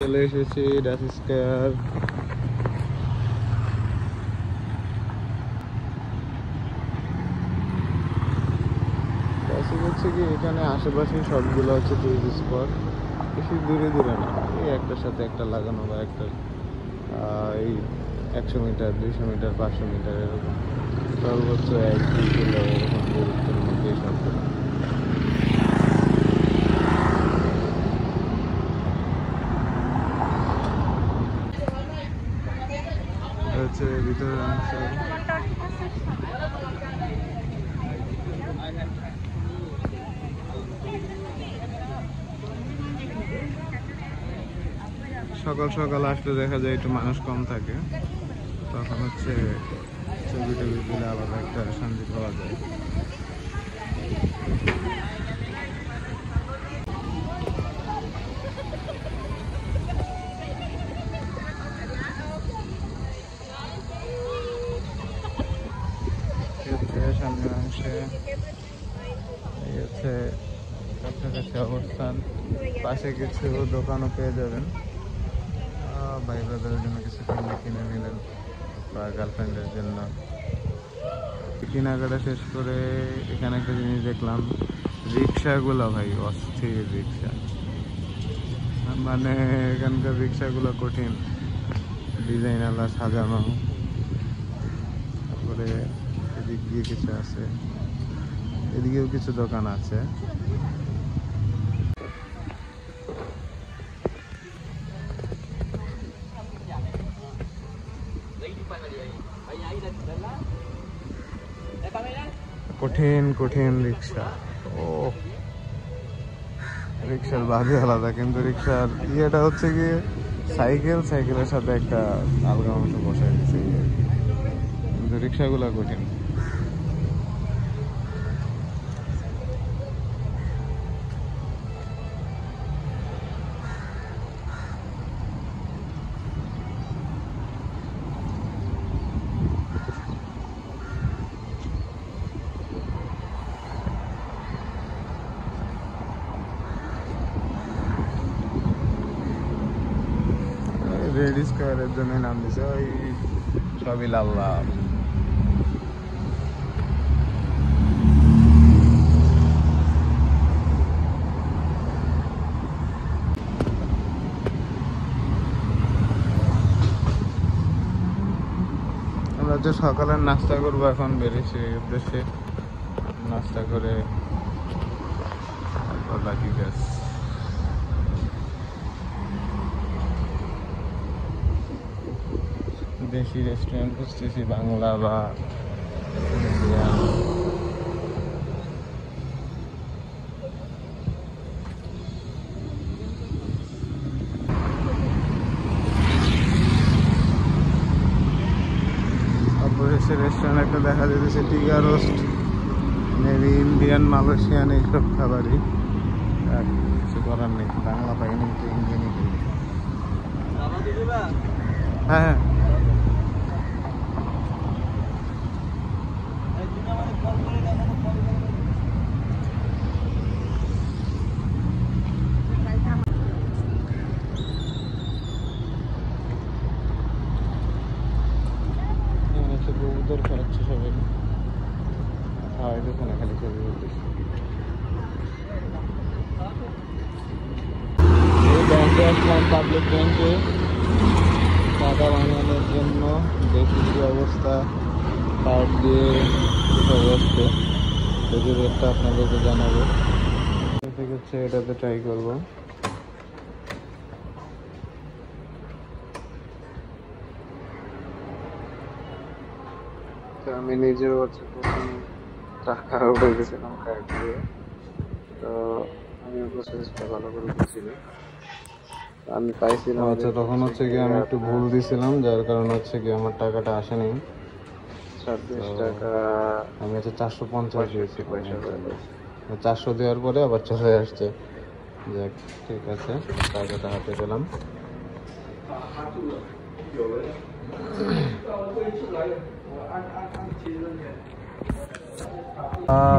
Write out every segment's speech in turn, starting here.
চলে এসেছি ডাস স্কয়ার। হচ্ছে কি এখানে আশেপাশে সবগুলো হচ্ছে টুরিস্ট স্পট, বেশি দূরে দূরে না, এই একটার সাথে একটা লাগানো বা একটা এই 100 মিটার 200 মিটার 500 মিটার এরকম সর্বোচ্চ 1-2 কিলো এরকম দূরত্বের মধ্যেই সবগুলো হচ্ছে ভিতরের অংশ। সকাল সকাল আসলে দেখা যায় একটু মানুষ কম থাকে, তখন হচ্ছে ছবি টবি দিলে আলাদা একটা শান্তি পাওয়া যায়। সামনের অংশে হচ্ছে কাছাকাছি অবস্থান, পাশে কিছু দোকানও পেয়ে যাবেন। ভাই ব্রাদারের জন্য কিছু কিনে নিলেন বা গার্লফ্রেন্ডের জন্য। কেনাকাটা শেষ করে এখানে একটা জিনিস দেখলাম, রিক্সাগুলো ভাই অস্থির রিক্সা, মানে এখানকার রিক্সাগুলো কঠিন, ডিজাইন আলা সাজানো। তারপরে এদিক দিয়ে কিছু আছে, এদিকেও কিছু দোকান আছে। কঠিন কঠিন রিক্সা, ও রিক্সার বাদে আলাদা, কিন্তু রিক্সার ইয়েটা হচ্ছে গিয়ে সাইকেলের সাথে একটা আলগা অংশ বসাই দিচ্ছে, কিন্তু রিক্সাগুলো কঠিন। রেড স্কয়ারের জন্য নাম দিছে, ওই সবই লাল লাল। আমরা যে সকালের নাস্তা করবো, এখন বেরিয়েছি এই উদ্দেশ্যে, নাস্তা করে তারপর বাকি কাজ। দেশি রেস্টুরেন্ট খুঁজতেছি, বাংলা বা ইন্ডিয়ান। অবশেষে রেস্টুরেন্ট একটা দেখা যেতেছে, টিকা রোস্ট, মেবি ইন্ডিয়ান মালয়েশিয়ান এইসব খাবারই। কিছু করার নেই, বাংলা পাইনি তো ইন্ডিয়ানই খাই। হ্যাঁ কবুতর খাওয়াচ্ছে সবাই, খাওয়াই দিচ্ছে না, খালি ছবি বলতেছে। এই ব্যাংকে আসলাম, পাবলিক ব্যাংকে টাকা বানানোর জন্য। দেখি কি অবস্থা, কার্ড দিয়ে সব আসছে, যদি রেটটা আপনাদেরকে জানাবো। ঠিক হচ্ছে, এটাতে ট্রাই করবো। আমি নিজেও হচ্ছে প্রথম টাকা উঠে গেছিলাম কার্ড দিয়ে, তো আমি প্রসেসটা ভালো করে বুঝিনি, আমি পাইছিলাম। আচ্ছা, তখন হচ্ছে কি আমি একটু ভুল দিছিলাম, যার কারণে হচ্ছে কি আমার টাকাটা আসেনি। 26 টাকা আমি হচ্ছে 450 দিয়েছি, 400 দেওয়ার পরে আবার চলে আসছে। যাক, ঠিক আছে, টাকাটা হাতে পেলাম।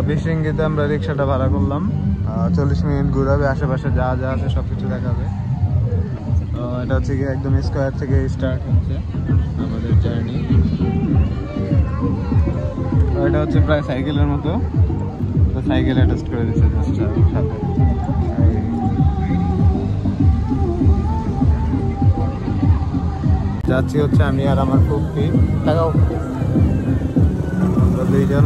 বিশৃঙ্গিতে আমরা রিক্সাটা ভাড়া করলাম, 40 মিনিট ঘুরাবে, আশেপাশে যা যা আছে সবকিছু দেখাবে। এটা হচ্ছে কি একদম স্কয়ার থেকে স্টার্ট হচ্ছে আমাদের জার্নি। এটা হচ্ছে প্রায় সাইকেলের মতো, তো সাইকেল অ্যাটাচ করে দিচ্ছে জাস্ট সাথে। যাচ্ছি হচ্ছে আমি আর আমার ফুপি, লাগাও আমরা দুইজন।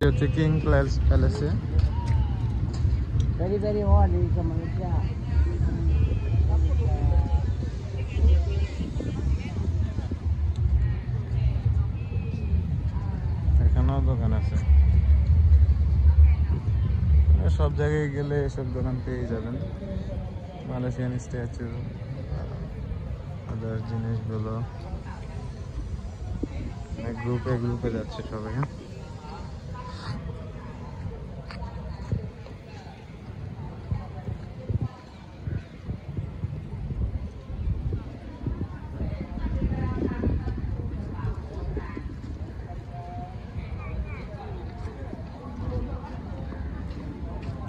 হচ্ছে king প্যালেসে। Very, very hot in Malaysia. এখানেও দোকান আছে, সব জায়গায় গেলে এসব দোকান পেয়ে যাবেন। মালয়েশিয়ান স্ট্যাচু, আদার জিনিসগুলো গ্রুপে গ্রুপে যাচ্ছে সবাই। হ্যাঁ,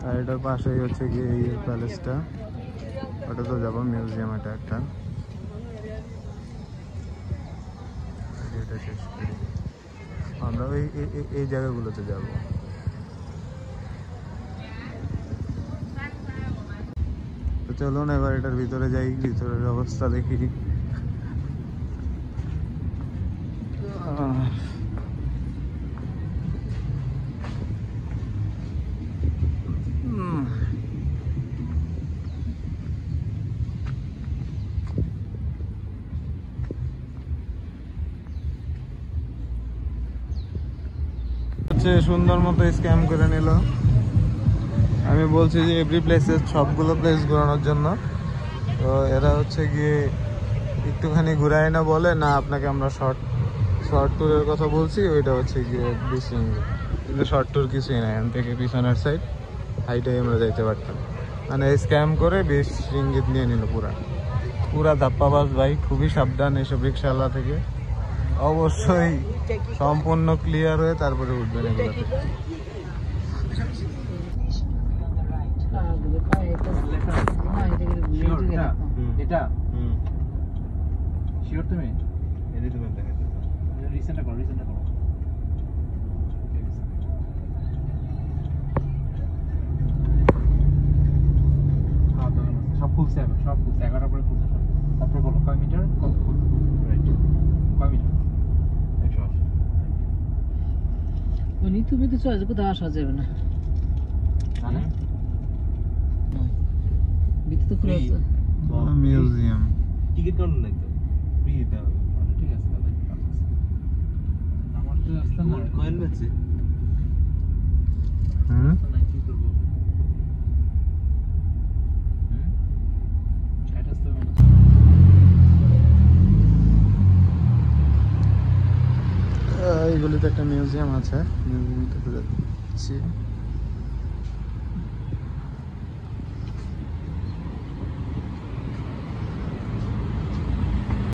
আর এটার পাশেই হচ্ছে গিয়ে এই প্যালেসটা, ওটা তো যাবো মিউজিয়াম, এটা একটা। এটা শেষ করি, আমরা ওই এই জায়গাগুলোতে যাব। তো চলুন এবার এটার ভিতরে যাই, ভিতরের অবস্থা দেখি। সুন্দর মতো স্ক্যাম করে নিল। আমি বলছি যে এভরি প্লেসে সবগুলো প্লেস ঘোরানোর জন্য, তো এরা হচ্ছে গিয়ে একটুখানি ঘুরায় না বলে না, আপনাকে আমরা শর্ট ট্যুরের কথা বলছি, ওইটা হচ্ছে গিয়ে 20 রিঙ্গিত, কিন্তু শর্ট ট্যুর কিছুই নাই। এখান থেকে পিছনের সাইড হাইটাই আমরা যাইতে পারতাম, মানে স্ক্যাম করে 20 রিঙ্গিত নিয়ে নিল পুরা ধাপ্পাবাজ ভাই। খুবই সাবধান এইসব রিক্সাওয়ালা থেকে, অবশ্যই সম্পূর্ণ ক্লিয়ার হয়ে তারপরে উঠবেন এগুলোতে। এটা শিওর তুমি এদিকে দেখাচ্ছি, রিসেন্টটা করো সব খুলছে 11টার পরে খুলছে সব। তারপর বলো কয় মিটার, কত রাইট, কয় মিটার? 180। উনি তুমি তো চয়েস কোথাও আসা যাবে না। আছে মিউজিয়াম টিকিট কাউন্টার নাই তো ফ্রি দিতে হবে ঠিক আছে তাহলে আমার তো আসলে না কয়েন বেচে না কি করব চাইটা আসতে হবে না এইগুলিতে একটা মিউজিয়াম আছে মিউজিয়ামটা যাচ্ছি